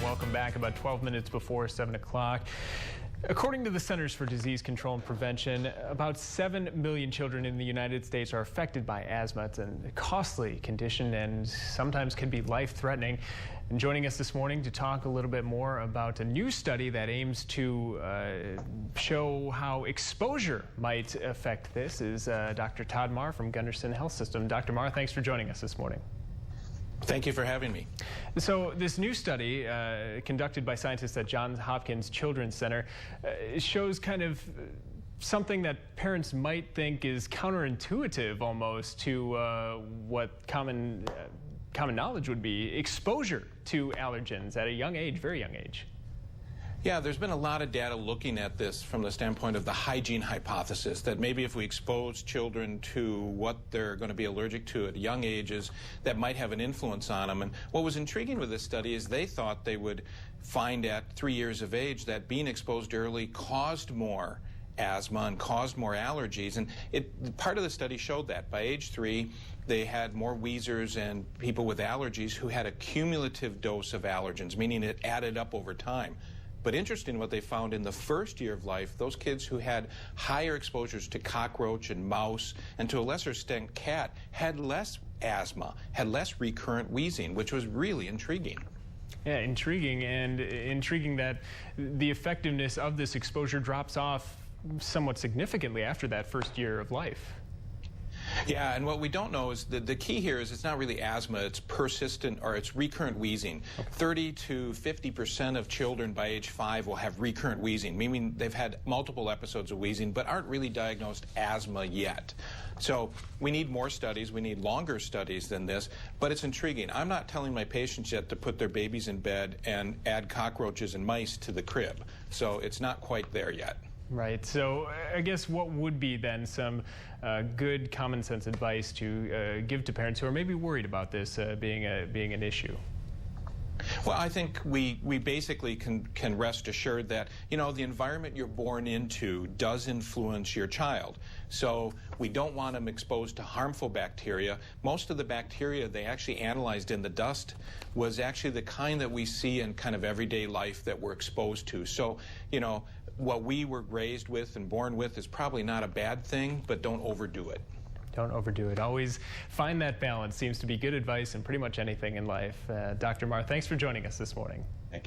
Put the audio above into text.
Welcome back. About 12 minutes before 7 o'clock. According to the Centers for Disease Control and Prevention, about 7 million children in the United States are affected by asthma. It's a costly condition and sometimes can be life-threatening. And joining us this morning to talk a little bit more about a new study that aims to show how exposure might affect this is Dr. Todd Mahr from Gundersen Health System. Dr. Mahr, thanks for joining us this morning. Thank you for having me. So this new study conducted by scientists at Johns Hopkins Children's Center shows kind of something that parents might think is counterintuitive almost to what common knowledge would be: exposure to allergens at a young age, very young age. Yeah, there's been a lot of data looking at this from the standpoint of the hygiene hypothesis, that maybe if we expose children to what they're going to be allergic to at young ages, that might have an influence on them. And what was intriguing with this study is they thought they would find at 3 years of age that being exposed early caused more asthma and caused more allergies. And part of the study showed that by age 3, they had more wheezers and people with allergies who had a cumulative dose of allergens, meaning it added up over time. But interesting, what they found in the first year of life, those kids who had higher exposures to cockroach and mouse, and to a lesser extent cat, had less asthma, had less recurrent wheezing, which was really intriguing. Yeah, intriguing, and intriguing that the effectiveness of this exposure drops off somewhat significantly after that first year of life. Yeah, and what we don't know is the key here is it's not really asthma, it's persistent, or it's recurrent wheezing. 30 to 50% of children by age 5 will have recurrent wheezing, meaning they've had multiple episodes of wheezing but aren't really diagnosed asthma yet. So we need more studies, we need longer studies than this, but it's intriguing. I'm not telling my patients yet to put their babies in bed and add cockroaches and mice to the crib, so it's not quite there yet. Right. So I guess what would be then some good common sense advice to give to parents who are maybe worried about this being an issue? Well, I think we basically can rest assured that, you know, the environment you're born into does influence your child. So we don't want them exposed to harmful bacteria. Most of the bacteria they actually analyzed in the dust was actually the kind that we see in kind of everyday life that we're exposed to. So, you know, what we were raised with and born with is probably not a bad thing, but don't overdo it. Don't overdo it. Always find that balance. Seems to be good advice in pretty much anything in life. Dr. Mahr, thanks for joining us this morning. Thank you.